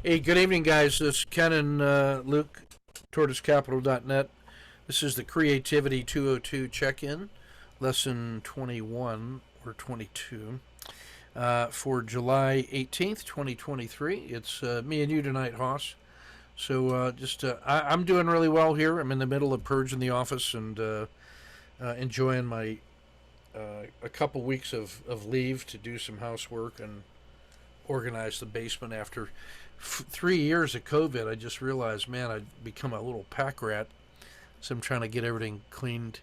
Hey, good evening, guys. This is Ken and Luke, tortoisecapital.net. This is the Creativity 202 check-in, lesson 21 or 22 for July 18th, 2023. It's me and you tonight, Hoss. I'm doing really well here. I'm in the middle of purging the office and enjoying my a couple weeks of leave to do some housework and organize the basement after 3 years of COVID. I just realized, man, I'd become a little pack rat. So I'm trying to get everything cleaned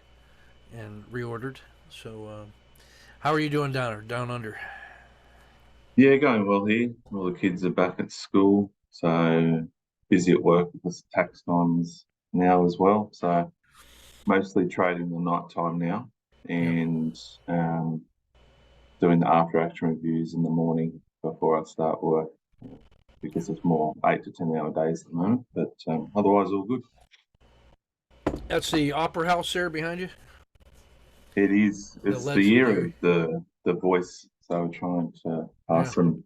and reordered. How are you doing down under? Yeah, going well here. All the kids are back at school, so busy at work because tax time's now as well. So mostly trading the night time now Yep. and um, doing the after action reviews in the morning before I start work because it's more 8 to 10 hour days at the moment. But otherwise, all good. That's the opera house there behind you, It is. the It's the year legendary. of the voice, so we're trying to Yeah, pass some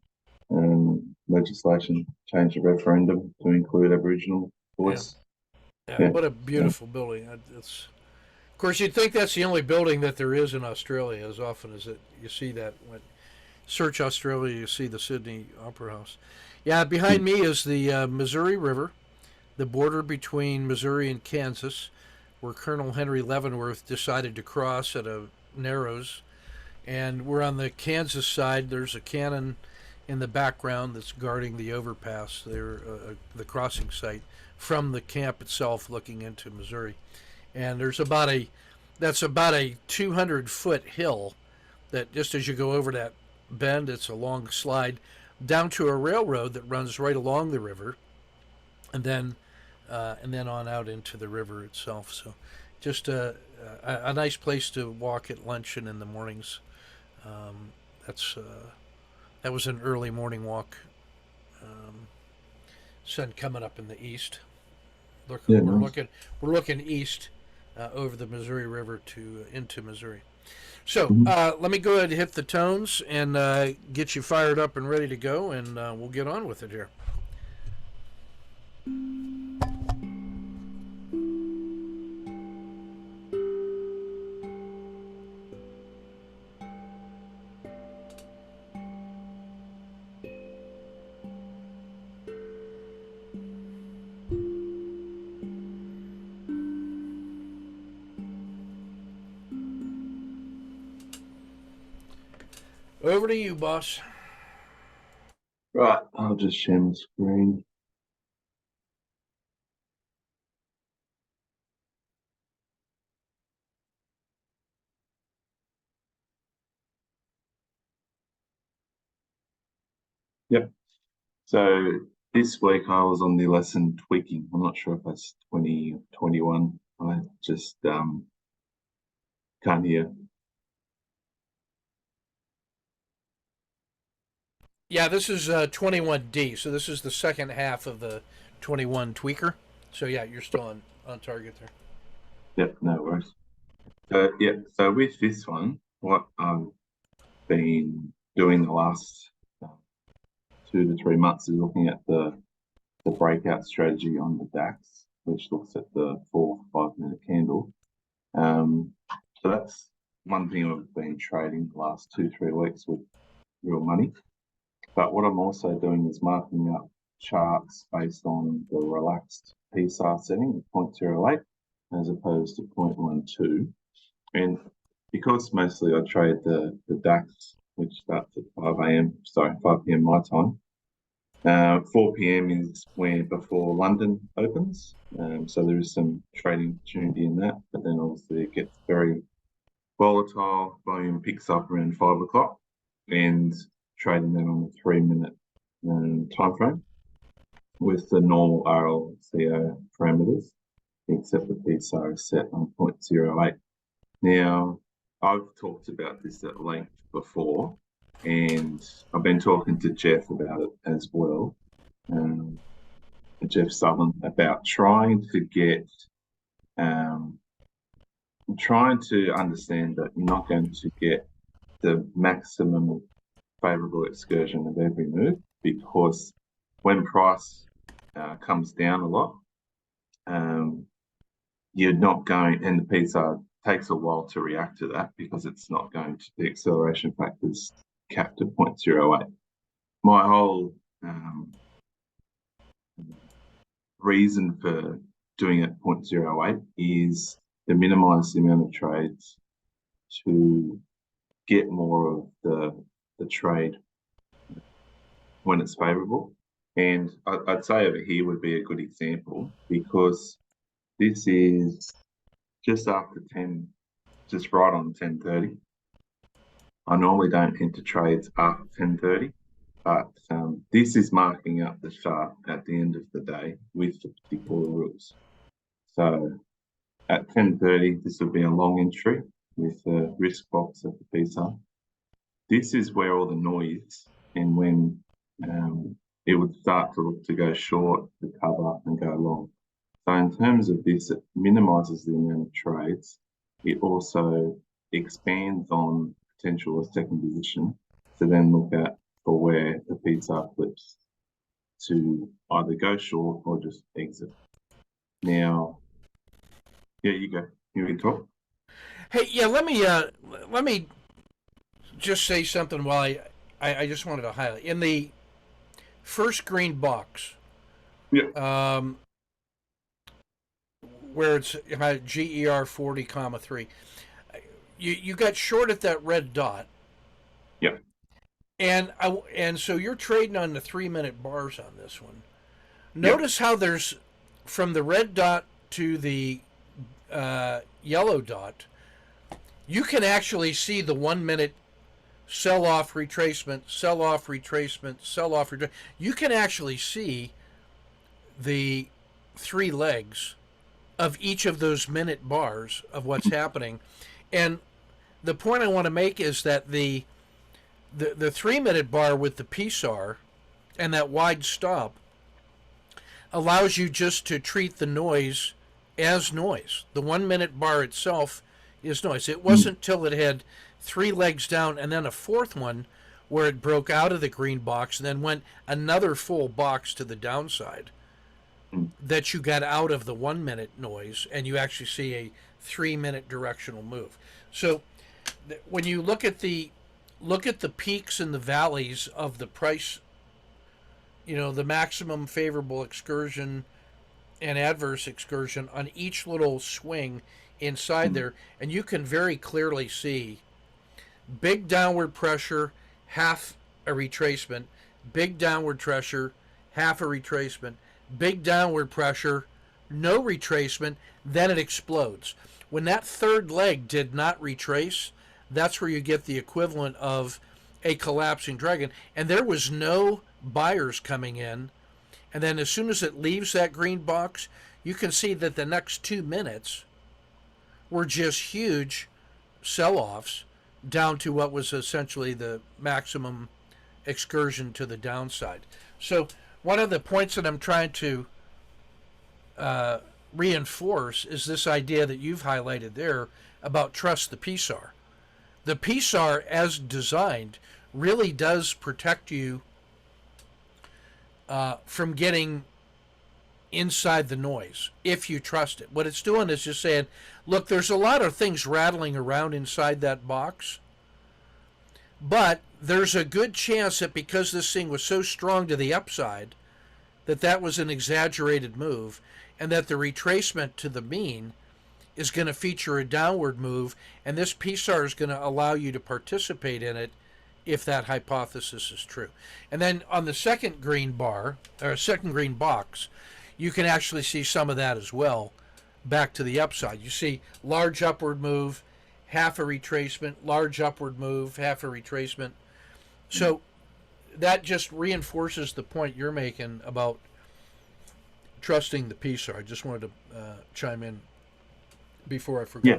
legislation, change the referendum to include Aboriginal yeah, voice. yeah. Yeah. What a So, beautiful building. It's Of course, you'd think that's the only building that there is in Australia. As often as you see that when search Australia, you see the Sydney Opera House. Yeah, behind me is the Missouri River, the border between Missouri and Kansas, where Colonel Henry Leavenworth decided to cross at a Narrows. And we're on the Kansas side. There's a cannon in the background that's guarding the overpass there, the crossing site from the camp itself, looking into Missouri. And that's about a 200-foot hill that just as you go over that bend, it's a long slide down to a railroad that runs right along the river, and then on out into the river itself. So, just a nice place to walk at lunch and in the mornings. Um, that's that was an early morning walk. Um, Sun coming up in the east. Look, yeah, we're nice. looking east over the Missouri River to into Missouri. So Mhm. let me go ahead and hit the tones and get you fired up and ready to go, and we'll get on with it here. Over to you, boss. Right, I'll just share my screen. Yep. So this week I was on the lesson tweaking. I'm not sure if that's 2021. I just can't hear. Yeah, this is 21D, so this is the second half of the 21 tweaker. So yeah, you're still on target there. Yep, no worries. So with this one, what I've been doing the last 2 to 3 months is looking at the breakout strategy on the DAX, which looks at the 4 5 minute candle. Um, so that's one thing I've been trading the last 2 3 weeks with real money. But what I'm also doing is marking up charts based on the relaxed PSAR setting of 0.08 as opposed to 0.12. And because mostly I trade the DAX, which starts at 5 p.m. my time, 4 p.m. is when before London opens. So there is some trading opportunity in that, but then obviously it gets very volatile. Volume picks up around 5 o'clock and trading that on a 3 minute time frame with the normal RLCO parameters, except the PSAR is set on 0.08. Now, I've talked about this at length before, and I've been talking to Jeff about it as well. Um, Jeff Southern about um, trying to understand that you're not going to get the maximum favorable excursion of every move because when price comes down a lot, you're not going, and the PSAR takes a while to react to that because it's not going to, the acceleration factors capped at 0.08. My whole reason for doing it 0.08 is to minimize the amount of trades to get more of the trade when it's favorable. And I'd say over here would be a good example because this is just after 10, just right on 10:30. I normally don't enter trades after 10:30, but this is marking up the chart at the end of the day with the particular rules. So at 10:30, this will be a long entry with a risk box at the PSAR. This is where all the noise and when it would start to look to go short, recover, and go long. So in terms of this, it minimizes the amount of trades. It also expands on potential a second position to then look at for where the PSAR flips to either go short or just exit. Now, yeah, you go. You can talk. Hey, yeah, let me just say something while I just wanted to highlight in the first green box. Yeah. Where it's GER 40, comma 3. You got short at that red dot. Yeah. And so you're trading on the 3-minute bars on this one. Yep. Notice how there's from the red dot to the yellow dot, you can actually see the 1-minute sell off retracement, sell off retracement, sell off retracement. You can actually see the 3 legs of each of those minute bars of what's happening. And the point I want to make is that the 3-minute bar with the PSAR and that wide stop allows you just to treat the noise as noise. The 1-minute bar itself is noise. It wasn't till it had 3 legs down and then a fourth one where it broke out of the green box and then went another full box to the downside that you got out of the 1-minute noise and you actually see a 3-minute directional move. So when you look at the peaks and the valleys of the price, the maximum favorable excursion and adverse excursion on each little swing inside there, and you can very clearly see big downward pressure, half a retracement, big downward pressure, half a retracement, big downward pressure, no retracement, then it explodes. When that third leg did not retrace, that's where you get the equivalent of a collapsing dragon. And there was no buyers coming in. And then as soon as it leaves that green box, you can see that the next 2 minutes were just huge sell-offs down to what was essentially the maximum excursion to the downside. So one of the points that I'm trying to reinforce is this idea that you've highlighted there about trust the PSAR. The PSAR, as designed, really does protect you from getting inside the noise if you trust it. What it's doing is just saying, look, there's a lot of things rattling around inside that box, but there's a good chance that because this thing was so strong to the upside, that was an exaggerated move, and that the retracement to the mean is going to feature a downward move, and this PSAR is going to allow you to participate in it if that hypothesis is true. And then on the second green bar, or second green box, you can actually see some of that as well back to the upside. You see large upward move, half a retracement, large upward move, half a retracement. So that just reinforces the point you're making about trusting the PSAR. I just wanted to chime in before I forgot. Yeah,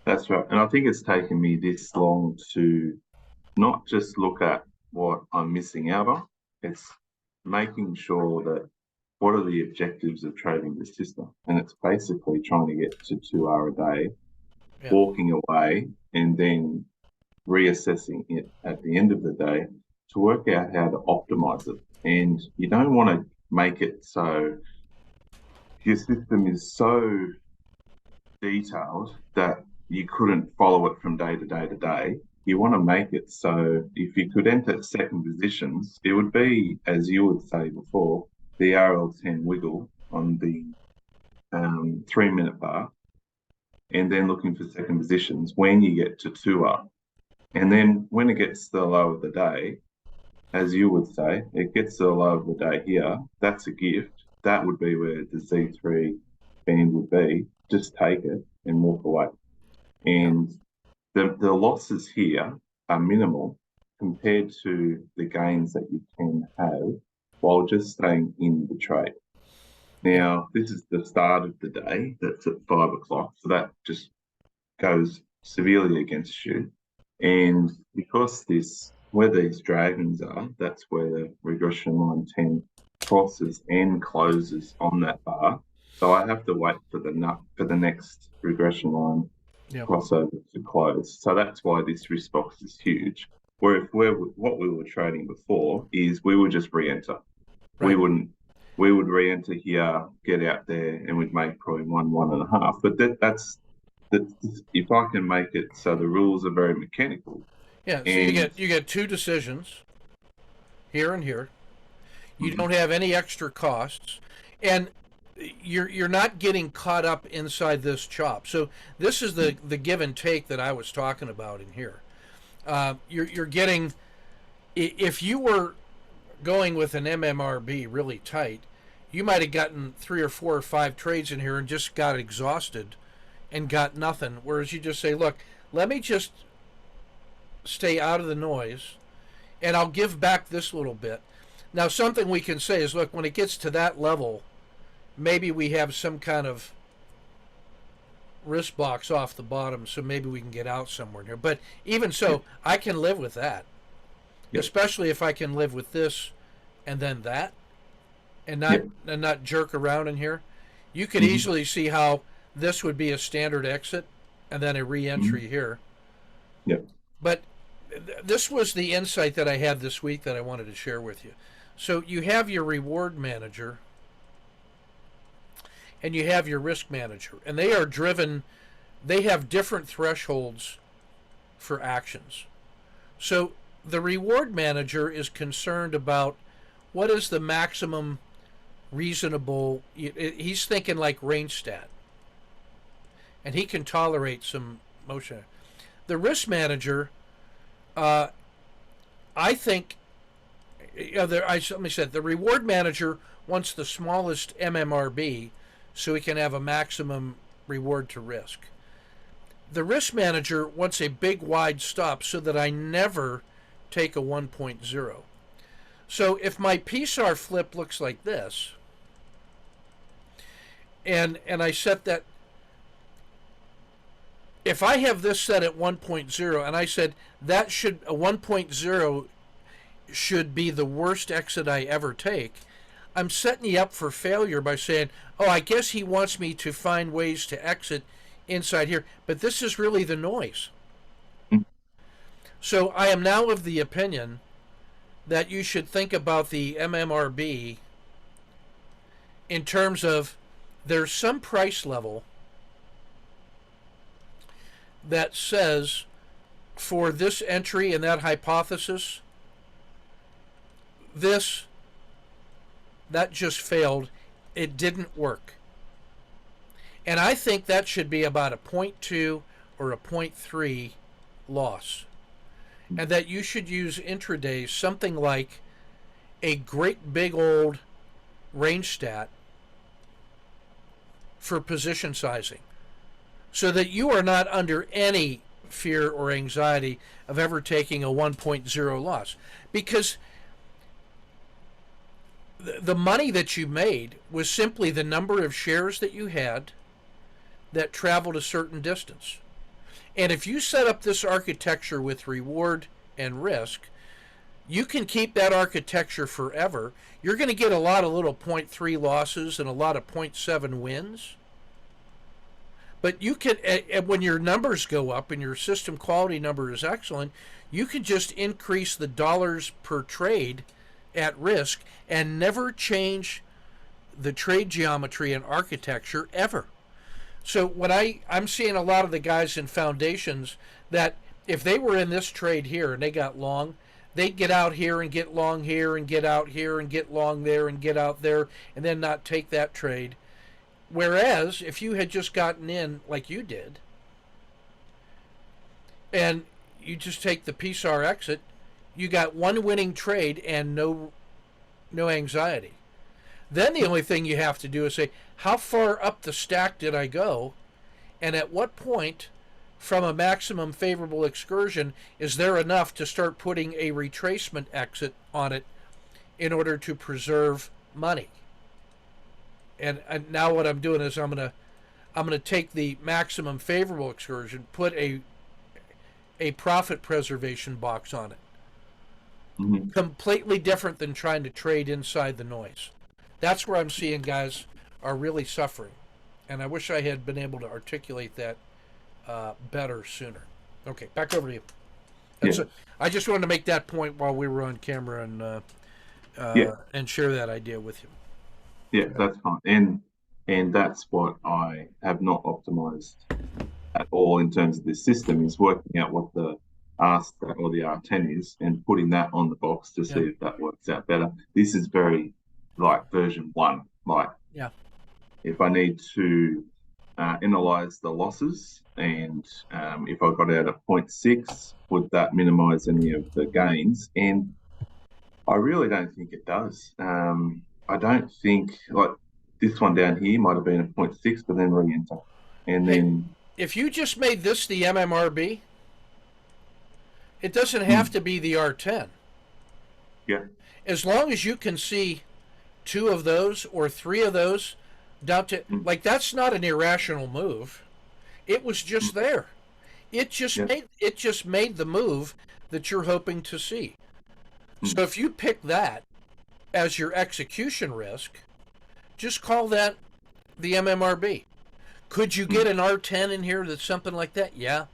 that's right. And I think it's taken me this long to not just look at what I'm missing out on, it's making sure that what are the objectives of trading the system? And it's basically trying to get to 2 hour a day, walking away, and then reassessing it at the end of the day to work out how to optimize it. And you don't want to make it so your system is so detailed that you couldn't follow it from day to day to day. You want to make it so if you could enter second positions, it would be, as you would say before, the RL10 wiggle on the 3 minute bar, and then looking for second positions when you get to two up. And then when it gets to the low of the day, as you would say, it gets to the low of the day here. That's a gift. That would be where the Z3 band would be. Just take it and walk away. Yeah. And the losses here are minimal compared to the gains that you can have while just staying in the trade. Yeah. Now, this is the start of the day. That's at 5 o'clock. So that just goes severely against you. And because where these dragons are, that's where the regression line 10 crosses and closes on that bar. So I have to wait for the next regression line Yeah. crossover to close. So that's why this risk box is huge. Where if what we were trading before is we would just re-enter. We Right. wouldn't we would re-enter here, get out there, and we'd make probably one and a half. But that's if I can make it so the rules are very mechanical Yeah. So and you get two decisions here and here. You mhm, don't have any extra costs, and you're not getting caught up inside this chop. So this is the give and take that I was talking about in here. You're getting, if you were going with an MMRB really tight, you might have gotten 3 or 4 or 5 trades in here and just got exhausted and got nothing. Whereas you just say, look, let me just stay out of the noise and I'll give back this little bit. Now, something we can say is, look, when it gets to that level, maybe we have some kind of wrist box off the bottom, so maybe we can get out somewhere in here. But even yeah, so, I can live with that, yeah, especially if I can live with this and then that, and yeah, not jerk around in here. You could mhm, easily see how this would be a standard exit and then a mhm, re-entry here. yeah, But this was the insight that I had this week that I wanted to share with you. So you have your reward manager and you have your risk manager, and they are driven, they have different thresholds for actions. So the reward manager is concerned about what is the maximum reasonable, he's thinking like range stat, and he can tolerate some motion. The risk manager, uh, I think, let me say, the reward manager wants the smallest MMRB so he can have a maximum reward to risk. The risk manager wants a big wide stop so that I never take a 1.0. So if my PSAR flip looks like this, and I set that, if I have this set at 1.0 and I said that should, a 1.0 should be the worst exit I ever take, I'm setting you up for failure by saying, oh, I guess he wants me to find ways to exit inside here, but this is really the noise. mhm, So I am now of the opinion that you should think about the MMRB in terms of there's some price level that says for this entry and that hypothesis, this, that just failed. It didn't work. And I think that should be about a 0.2 or a 0.3 loss. And that you should use intraday something like a great big old range stat for position sizing so that you are not under any fear or anxiety of ever taking a 1.0 loss. Because the money that you made was simply the number of shares that you had that traveled a certain distance. And if you set up this architecture with reward and risk, you can keep that architecture forever. You're going to get a lot of little 0.3 losses and a lot of 0.7 wins. But you can, when your numbers go up and your system quality number is excellent, you can just increase the dollars per trade at risk and never change the trade geometry and architecture ever. So what I'm seeing a lot of the guys in foundations that if they were in this trade here and they got long, they'd get out here and get long here and get out here and get long there and get out there and then not take that trade. Whereas if you had just gotten in like you did and you just take the PSAR exit, you got one winning trade and no anxiety. Then the only thing you have to do is say, how far up the stack did I go? And at what point from a maximum favorable excursion is there enough to start putting a retracement exit on it in order to preserve money? And now what I'm doing is I'm gonna take the maximum favorable excursion, put a profit preservation box on it. Mm-hmm. Completely different than trying to trade inside the noise. That's where I'm seeing guys are really suffering, and I wish I had been able to articulate that better sooner. Okay, back over to you. Yeah. I just wanted to make that point while we were on camera Yeah. and share that idea with you. Yeah, that's fine. And that's what I have not optimized at all in terms of this system is working out what the R stat or the R10 is and putting that on the box to see Yeah. if that works out better. This is very like version one. Like Yeah. if I need to analyze the losses and if I got out at 0.6, would that minimize any of the gains? And I really don't think it does. I don't think like this one down here might have been a 0.6, but then re-enter. And Hey, then, if you just made this the MMRB, it doesn't have mm, to be the R10. yeah, As long as you can see two of those or three of those down to mm, like that's not an irrational move. It was mm, just there. yeah, It just made the move that you're hoping to see. mm, So if you pick that as your execution risk, just call that the MMRB. Could you mm, get an R10 in here that's something like that? Yeah.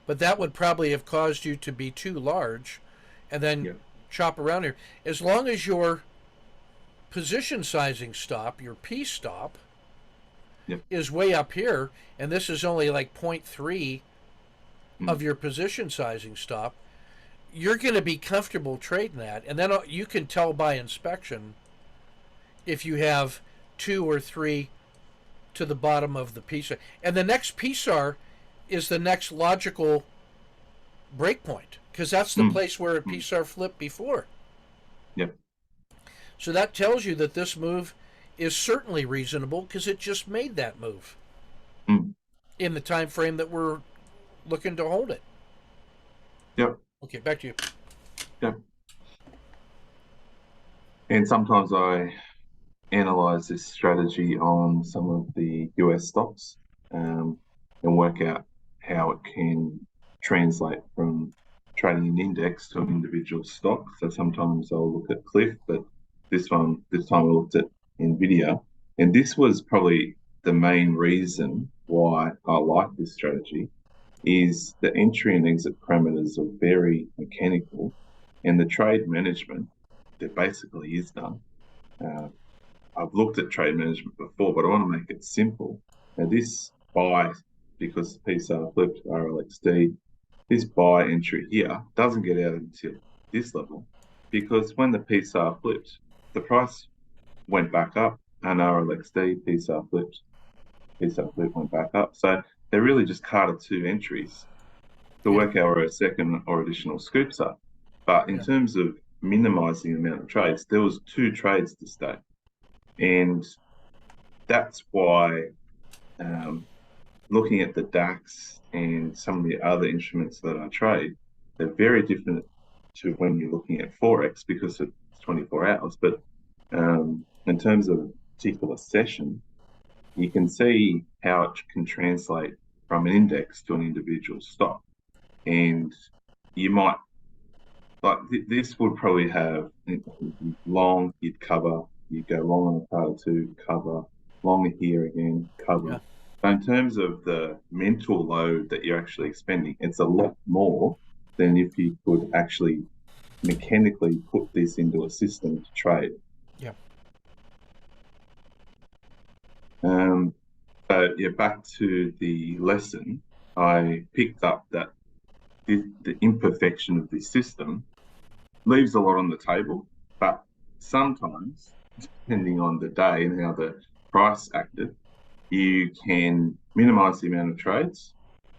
But that would probably have caused you to be too large and then yeah, chop around here. As long as your position sizing stop, your P stop, yeah, is way up here, and this is only like zero point 0.3 mm, of your position sizing stop, you're going to be comfortable trading that. And then you can tell by inspection if you have two or three to the bottom of the PSAR. And the next PSAR is the next logical breakpoint because that's the mm, place where a mm, PSAR flipped before. yeah, So that tells you that this move is certainly reasonable because it just made that move mm, in the time frame that we're looking to hold it. yeah, Okay, back to you. yeah. And sometimes I analyze this strategy on some of the US stocks and work out how it can translate from trading an index to an individual stock. So sometimes I'll look at Cliff, but this time I looked at Nvidia, and this was probably the main reason why I like this strategy is the entry and exit parameters are very mechanical, and the trade management that basically is done. Uh, I've looked at trade management before, but I want to make it simple. Now, this buy, because the PSAR flipped RLXD, this buy entry here doesn't get out until this level because when the PSAR flipped, the price went back up and RLXD, PSAR flipped, PSAR flip went back up. So they really just carted two entries to Yeah, work out where a second or additional scoops are. But in yeah, terms of minimizing the amount of trades, there was two trades to stay. And that's why um, looking at the DAX and some of the other instruments that I trade, they're very different to when you're looking at Forex because it's 24 hours. But in terms of a particular session, you can see how it can translate from an index to an individual stock. And you might like this would probably have long, you'd cover, you go long on a part or two, cover, longer here again, cover. yeah, But in terms of the mental load that you're actually expending, it's a lot more than if you could actually mechanically put this into a system to trade. Yeah. So yeah, back to the lesson, I picked up that the imperfection of this system leaves a lot on the table, but sometimes, depending on the day and how the price acted, you can minimize the amount of trades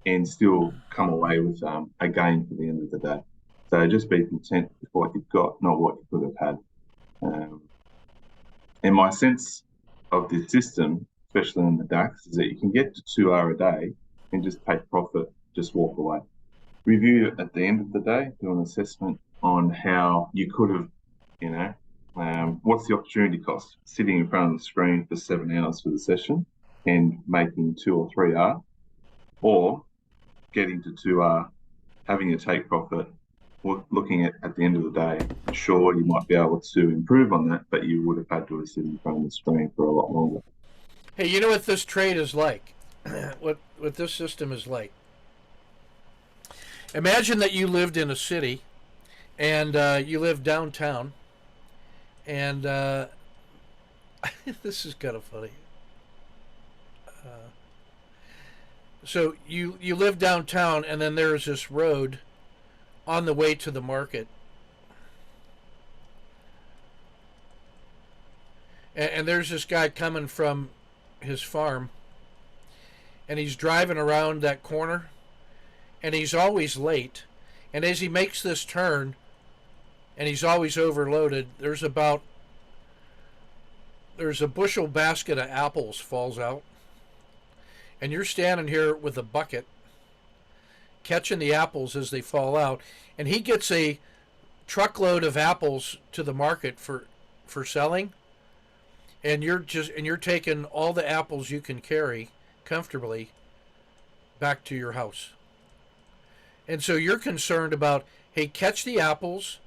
and still come away with a gain for the end of the day. So just be content with what you've got, not what you could have had. Um, and my sense of this system, especially in the DAX, is that you can get to 2R a day and just take profit, just walk away. Review it at the end of the day, do an assessment on how you could have, you know, what's the opportunity cost? Sitting in front of the screen for 7 hours for the session and making 2 or 3R, or getting to 2R, having a take profit, looking at the end of the day, sure, you might be able to improve on that, but you would have had to sit in front of the screen for a lot longer. Hey, you know what this trade is like? What this system is like? Imagine that you lived in a city and you live downtown, and this is kind of funny. So you live downtown, and then there's this road on the way to the market, and there's this guy coming from his farm, and he's driving around that corner, and he's always late. And as he makes this turn, and he's always overloaded, there's a bushel basket of apples falls out, and you're standing here with a bucket catching the apples as they fall out, and he gets a truckload of apples to the market for selling, and you're taking all the apples you can carry comfortably back to your house. And so you're concerned about, hey, catch the apples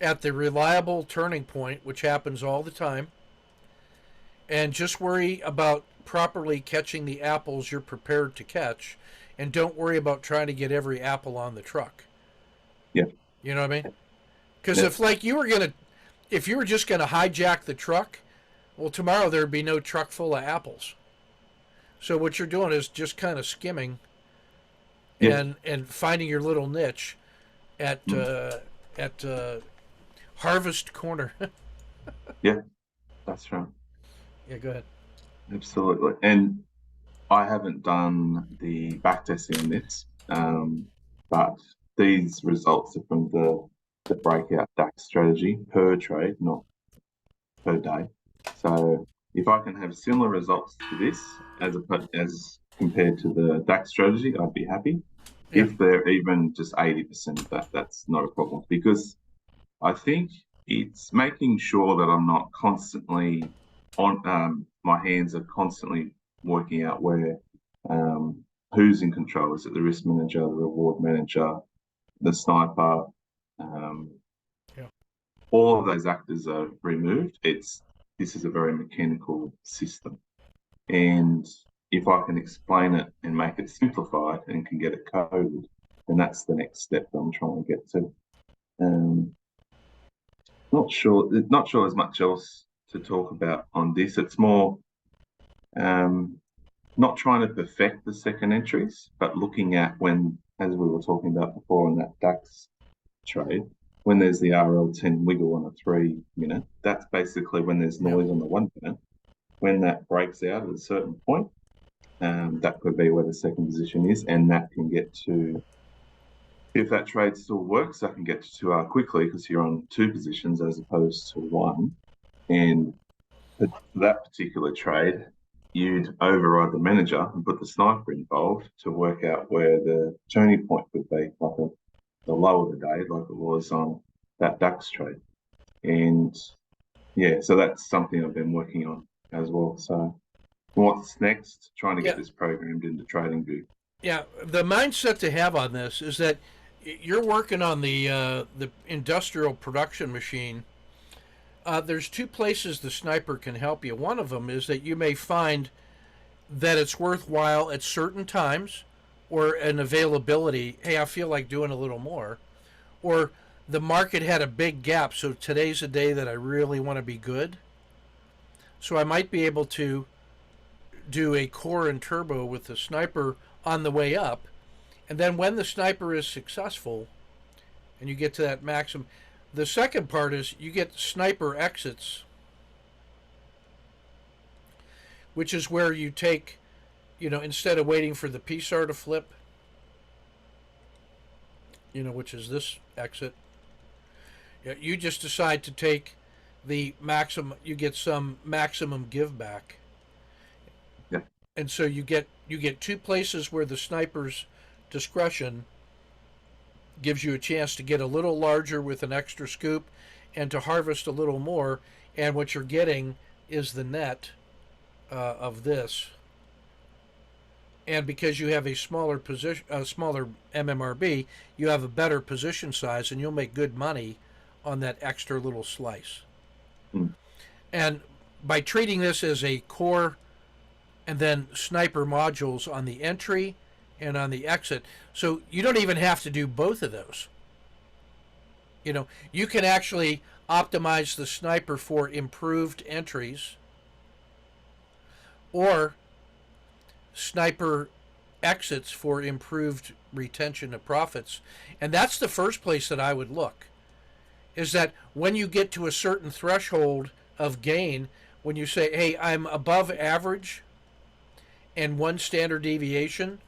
at the reliable turning point, which happens all the time, and just worry about properly catching the apples you're prepared to catch, and don't worry about trying to get every apple on the truck. Yeah. You know what I mean? Because Yeah. if you were just gonna hijack the truck, well, tomorrow there'd be no truck full of apples. So what you're doing is just kind of skimming Yeah. and finding your little niche at Mm. Harvest Corner. Yeah, that's right. Yeah, go ahead. Absolutely. And I haven't done the backtesting on this, but these results are from the breakout DAX strategy per trade, not per day. So if I can have similar results to this as compared to the DAX strategy, I'd be happy. Yeah, If they're even just 80% of that, that's not a problem, because I think it's making sure that I'm not constantly on, my hands are constantly working out where, who's in control. Is it the risk manager, the reward manager, the sniper? Um, yeah, all of those actors are removed. This is a very mechanical system. And if I can explain it and make it simplified and can get it coded, then that's the next step that I'm trying to get to. Not sure as much else to talk about on this. It's more not trying to perfect the second entries, but looking at when, as we were talking about before in that DAX trade, when there's the RL10 wiggle on a 3 minute, that's basically when there's yeah. noise on the 1 minute. When that breaks out at a certain point, that could be where the second position is, and that can get to, if that trade still works, I can get to 2R quickly because you're on 2 positions as opposed to 1. And for that particular trade, you'd override the manager and put the sniper involved to work out where the turning point would be, like the low of the day, like it was on that DAX trade. And yeah, so that's something I've been working on as well. So what's next? Trying to Yeah, get this programmed into TradingView. yeah. The mindset to have on this is that you're working on the industrial production machine. There's two places the sniper can help you. One of them is that you may find that it's worthwhile at certain times or an availability. Hey, I feel like doing a little more, or the market had a big gap, so today's a day that I really want to be good. So I might be able to do a core and turbo with the sniper on the way up, and then when the sniper is successful and you get to that maximum, the second part is you get sniper exits, which is where you take, instead of waiting for the PSAR to flip, which is this exit, you just decide to take the maximum, you get some maximum give back. Yeah. And so you get two places where the sniper's discretion gives you a chance to get a little larger with an extra scoop and to harvest a little more, and what you're getting is the net of this. And because you have a smaller position, smaller MMRB, you have a better position size, and you'll make good money on that extra little slice. Mm. And by treating this as a core and then sniper modules on the entry and on the exit, so you don't even have to do both of those. You can actually optimize the sniper for improved entries or sniper exits for improved retention of profits. And that's the first place that I would look, is that when you get to a certain threshold of gain, when you say, hey, I'm above average and one standard deviation,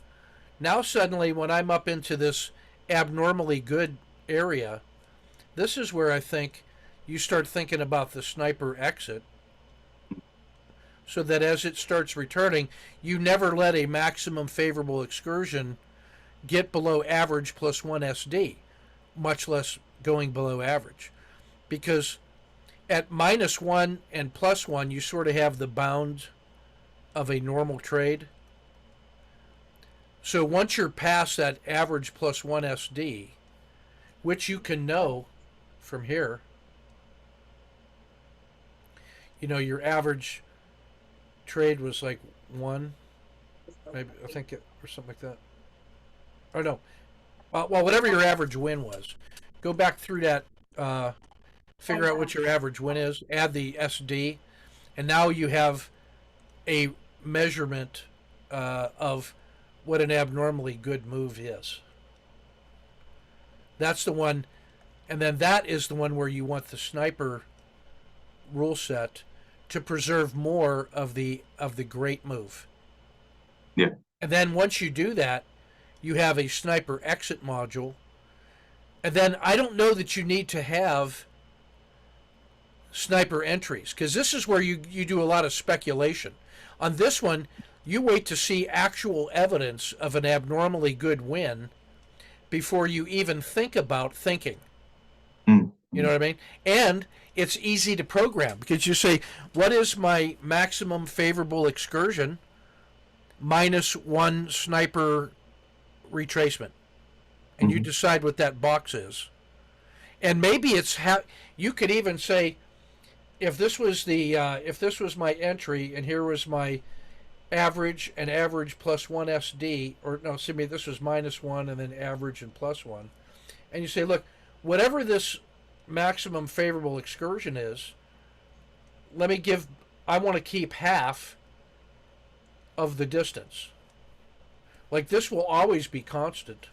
now suddenly when I'm up into this abnormally good area, this is where I think you start thinking about the sniper exit, so that as it starts returning, you never let a maximum favorable excursion get below average plus 1 SD, much less going below average. Because at -1 and +1, you sort of have the bound of a normal trade. So once you're past that average plus 1 SD, which you can know from here, your average trade was like 1, maybe, I think or something like that. Or no, well, whatever your average win was, go back through that, figure out what your average win is, add the SD, and now you have a measurement of what an abnormally good move is. That's the one, and then that is the one where you want the sniper rule set to preserve more of the great move. Yeah. And then once you do that, you have a sniper exit module. And then I don't know that you need to have sniper entries, because this is where you do a lot of speculation. On this one, you wait to see actual evidence of an abnormally good win before you even think about thinking. Mm. You know what I mean? And it's easy to program, because you say, what is my maximum favorable excursion -1 sniper retracement? And you decide what that box is. And maybe it's you could even say, if this was my entry and here was my average and average plus 1 SD, or no, excuse me, this was -1 and then average and +1. And you say, look, whatever this maximum favorable excursion is, I want to keep half of the distance. Like, this will always be constant.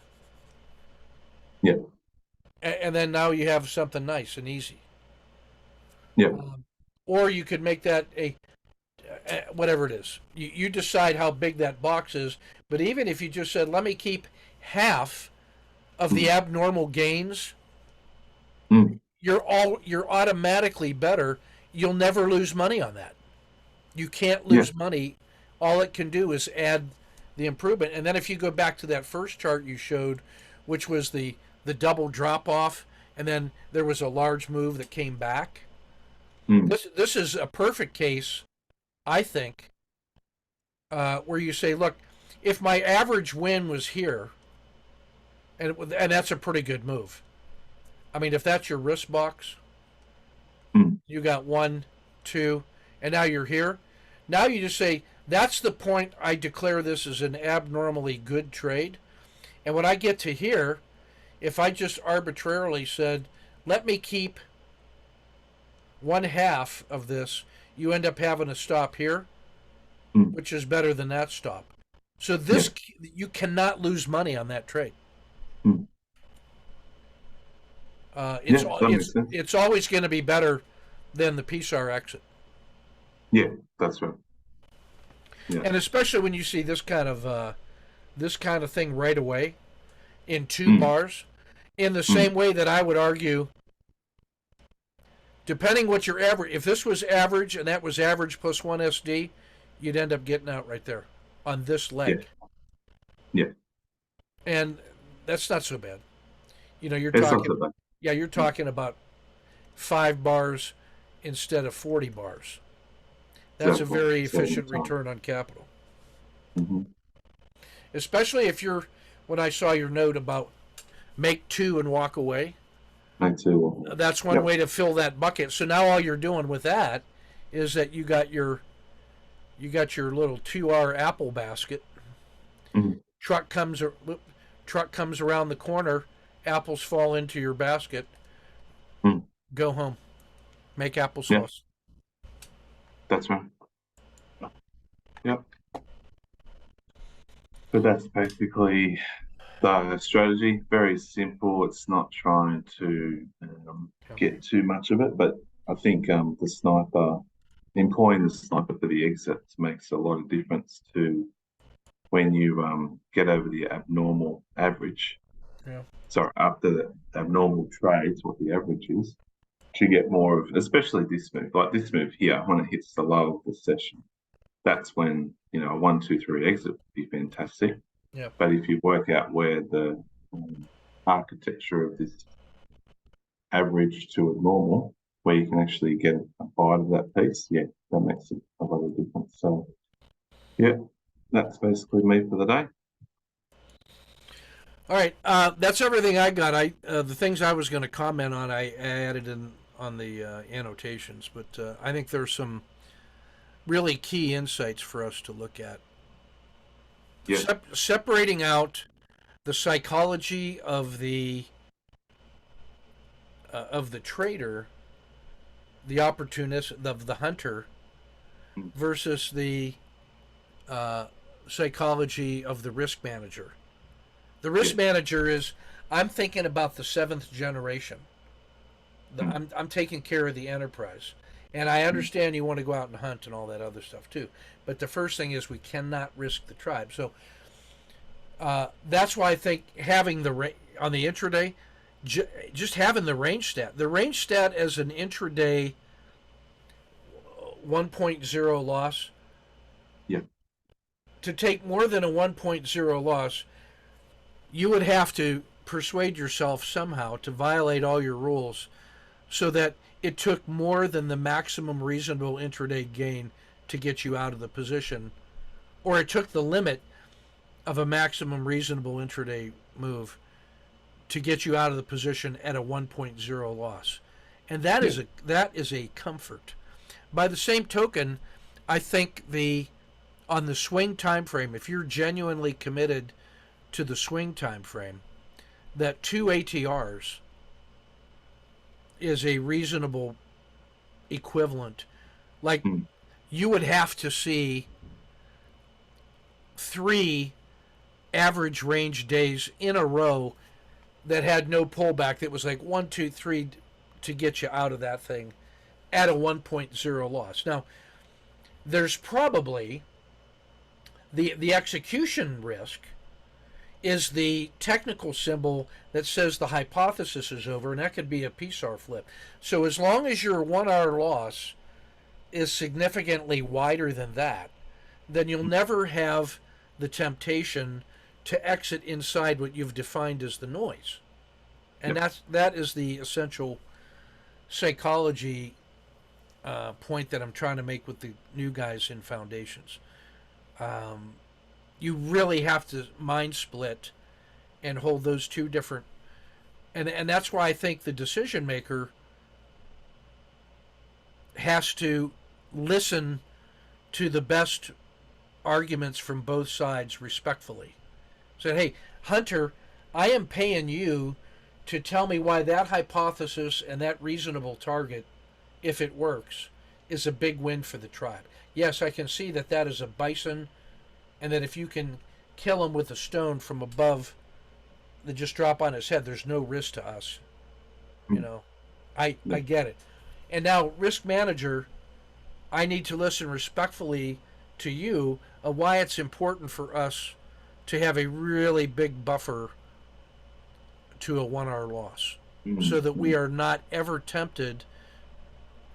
Yeah. And then now you have something nice and easy. Yeah. Or you could make that whatever it is. You decide how big that box is. But even if you just said, let me keep half of the abnormal gains, you're automatically better. You'll never lose money on that. You can't lose money. All it can do is add the improvement. And then if you go back to that first chart you showed, which was the double drop off, and then there was a large move that came back. This is a perfect case, I think, where you say, look, if my average win was here, and that's a pretty good move. I mean, if that's your risk box, you got 1, 2, and now you're here. Now you just say, that's the point I declare this as an abnormally good trade. And when I get to here, if I just arbitrarily said, let me keep one half of this, you end up having a stop here, Mm. which is better than that stop. So Yeah. this, you cannot lose money on that trade. Mm. It's Yeah, that makes sense. it's always going to be better than the PSAR exit, Yeah, that's right. Yeah. and especially when you see this kind of thing right away in two Mm. bars. In the Mm. same way that I would argue, depending what your average, if this was average and that was average plus one SD, you'd end up getting out right there on this Yeah. leg, Yeah. and that's not so bad. You know, you're It's not talking, so bad. yeah, you're Yeah. talking about 5 bars instead of 40 bars. That's a Exactly. very Saving efficient time. return on capital, Mm-hmm. especially if you're. When I saw your note about make two and walk away, Me too. that's one Yep. way to fill that bucket. So now all you're doing with that is that you got your little 2R apple basket. Mm. Truck comes truck comes around the corner, apples fall into your basket. Mm. Go home, make Yeah, applesauce. that's right. Yep. But that's basically the strategy. Very simple. It's not trying to Yeah. get too much of it, but I think the sniper, employing the sniper for the exits makes a lot of difference to when you get over the abnormal average. Yeah. So after the abnormal trades, what the average is, to get more of, especially this move, like this move here, when it hits the low of the session, that's when, a 1, 2, 3 exit would be fantastic. Yeah. But if you work out where the architecture of this average to a normal, where you can actually get a bite of that piece, yeah, that makes a lot of difference. So, yeah, that's basically me for the day. All right, that's everything I got. The things I was going to comment on, I added in on the annotations, but I think there's some really key insights for us to look at. Yeah. Separating out the psychology of the trader, the opportunist, of the hunter, Mm. versus the uh, psychology of the risk manager. The Yeah. risk manager is, I'm thinking about the seventh generation. Mm. I'm taking care of the enterprise. And I Mm. understand you want to go out and hunt and all that other stuff too. But the first thing is we cannot risk the tribe. So that's why I think having on the intraday, just having the range stat. The range stat as an intraday 1.0 loss, Yeah. to take more than a 1.0 loss, you would have to persuade yourself somehow to violate all your rules so that it took more than the maximum reasonable intraday gain to get you out of the position, or it took the limit of a maximum reasonable intraday move to get you out of the position at a 1.0 loss. And Yeah. that is a comfort. By the same token, I think the on the swing time frame, if you're genuinely committed to the swing time frame, that 2 ATRs is a reasonable equivalent. Like, Mm. you would have to see 3 average range days in a row that had no pullback, that was like 1, 2, 3 to get you out of that thing at a 1.0 loss. Now, there's probably the execution risk is the technical symbol that says the hypothesis is over, and that could be a PSAR flip. So as long as your 1 hour loss is significantly wider than that, then you'll never have the temptation to exit inside what you've defined as the noise. And Yep. that is the essential psychology point that I'm trying to make with the new guys in foundations. Um, you really have to mind split and hold those two different, and that's why I think the decision maker has to listen to the best arguments from both sides respectfully. Said, hey, Hunter, I am paying you to tell me why that hypothesis and that reasonable target, if it works, is a big win for the tribe. Yes, I can see that that is a bison, and that if you can kill him with a stone from above that just drop on his head, there's no risk to us. You Mm. know, I Yeah. get it. And now, risk manager, I need to listen respectfully to you of why it's important for us to have a really big buffer to a 1 hour loss, so Mm. that we Mm. are not ever tempted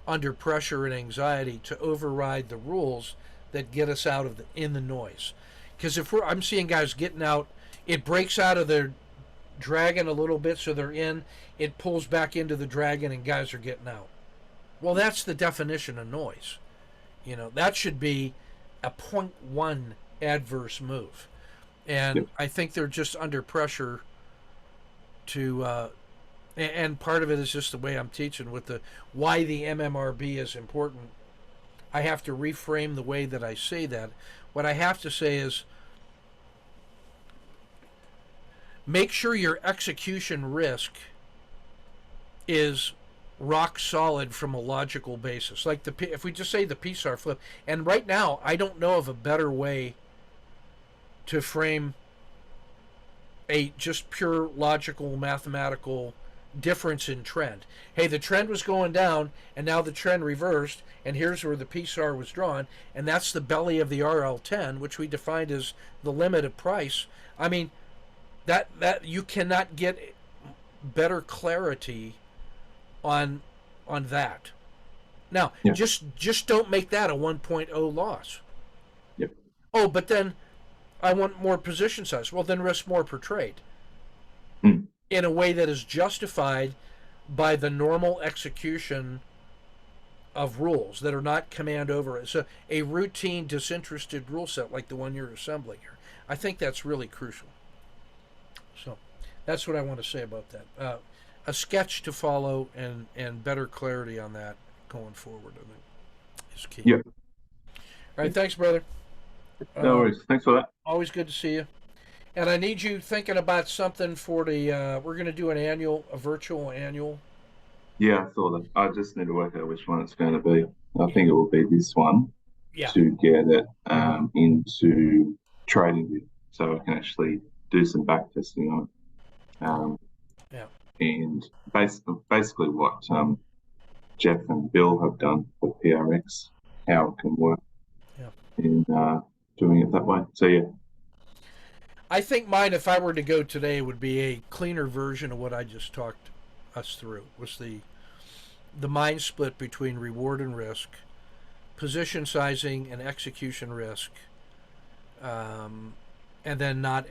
under pressure and anxiety to override the rules that get us out of in the noise. Because if I'm seeing guys getting out, it breaks out of their dragon a little bit, so they're in. It pulls back into the dragon, and guys are getting out. Well, that's the definition of noise. That should be a .1 adverse move, and Yep. I think they're just under pressure to. And part of it is just the way I'm teaching with the why the MMRB is important. I have to reframe the way that I say that. What I have to say is make sure your execution risk is rock solid from a logical basis. Like if we just say the PSAR flip, and right now I don't know of a better way to frame a just pure logical mathematical difference in trend. Hey, the trend was going down, and now the trend reversed, and here's where the PSAR was drawn, and that's the belly of the RL10, which we defined as the limit of price. I mean, that you cannot get better clarity on that. Now, Yeah. just don't make that a 1.0 loss. Yep. Oh, but then I want more position size. Well, then risk more per trade Mm. in a way that is justified by the normal execution of rules that are not command over it. So a routine disinterested rule set like the one you're assembling here. I think that's really crucial. So that's what I want to say about that. A sketch to follow and better clarity on that going forward, I think, is key. Yep. All right, thanks, brother. No Uh, worries. Thanks for that. Always good to see you. And I need you thinking about something for the. We're going to do a virtual annual. Yeah, I saw that. I just need to work out which one it's going to be. I Yeah, think it will be this one yeah, to get it into TradingView, so I can actually do some back testing on it. yeah, And basically what Jeff and Bill have done for PRX, how it can work yeah. in doing it that way. So yeah, I think mine, if I were to go today, would be a cleaner version of what I just talked us through. Was the mind split between reward and risk, position sizing and execution risk, um, and then not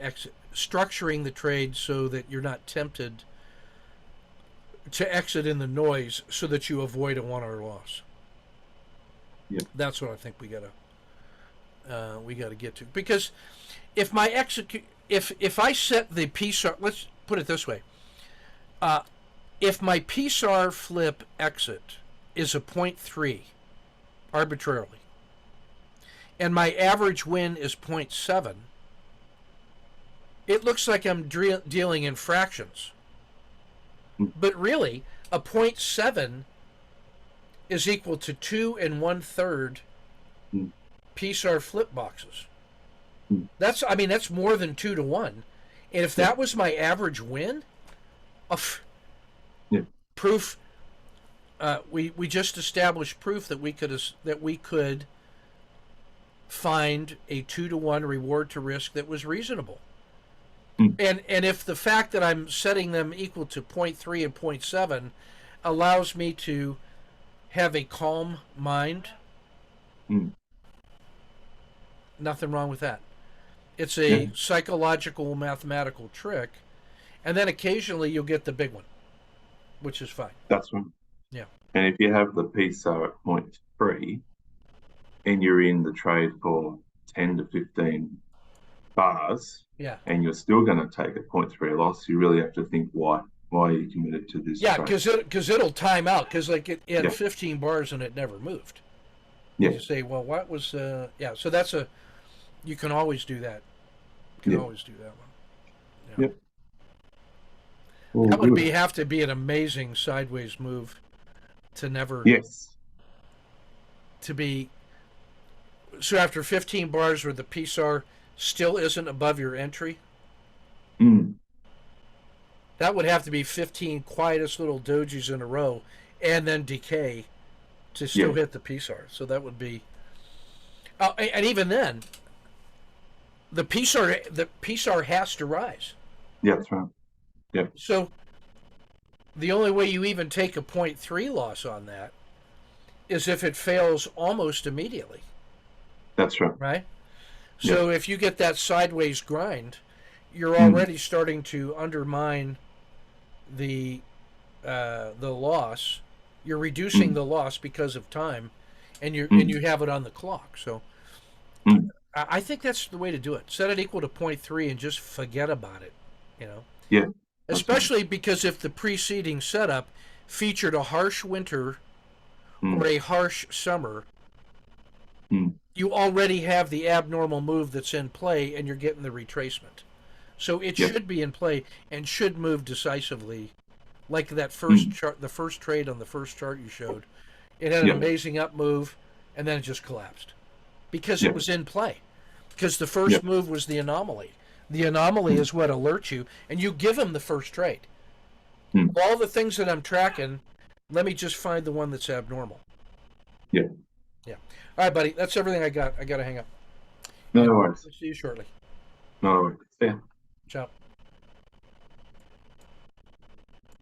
structuring the trade so that you're not tempted to exit in the noise, so that you avoid a 1 hour loss. yeah, That's what I think we got to get to, because if my if I set the PSAR, let's put it this way, uh, if my PSAR flip exit is a .3 arbitrarily, and my average win is .7, it looks like I'm dealing in fractions. mm, But really, a .7 is equal to 2 1/3 mm, PSAR flip boxes. mm, That's more than 2 to 1. And if yeah, that was my average win, yeah, proof. We just established proof that we could find a 2 to 1 reward to risk that was reasonable. mm, And if the fact that I'm setting them equal to .3 and .7 allows me to have a calm mind, mm, nothing wrong with that. It's yeah, a psychological mathematical trick, and then occasionally you'll get the big one, which is fine. that's right. Yeah, And if you have the PSAR at .3 and you're in the trade for 10 to 15 bars yeah, and you're still going to take a .3 loss, you really have to think why are you committed to this yeah, trade? because it'll time out, because like it had Yeah, 15 bars and it never moved. And yeah, you say, well, what was yeah? So you can always do that. You can yeah, always do that one. Yeah. yeah. All That would good. be have to be an amazing sideways move to never Yes. to be. So after 15 bars where the PSAR still isn't above your entry, Mm, that would have to be 15 quietest little dojis in a row and then decay to still yeah. hit the PSAR. So that would be. And even then, the PSAR has to rise. Yeah, that's right. Yeah, So the only way you even take a .3 loss on that is if it fails almost immediately, that's right. right? Yeah. So if you get that sideways grind, you're Mm, already starting to undermine the the loss. You're reducing mm, the loss because of time, and you mm, have it on the clock. So mm. I think that's the way to do it. Set it equal to .3 and just forget about it. You know, Yeah, that's right. especially because if the preceding setup featured a harsh winter or Mm, a harsh summer, mm. you already have the abnormal move that's in play, and you're getting the retracement. So it Yeah. should be in play and should move decisively, like that first Mm, chart, the first trade on the first chart you showed. It had an yeah. amazing up move, and then it just collapsed because it Yeah. was in play. Because the Yeah. first move was the anomaly. The anomaly Mm, is what alerts you, and you give them the first trade. mm. Of all the things that I'm tracking, let me just find the one that's abnormal. Yeah. Yeah. All right, buddy. That's everything I got. I got to hang up. No And worries. I'll see you shortly. No worries. Yeah. Ciao.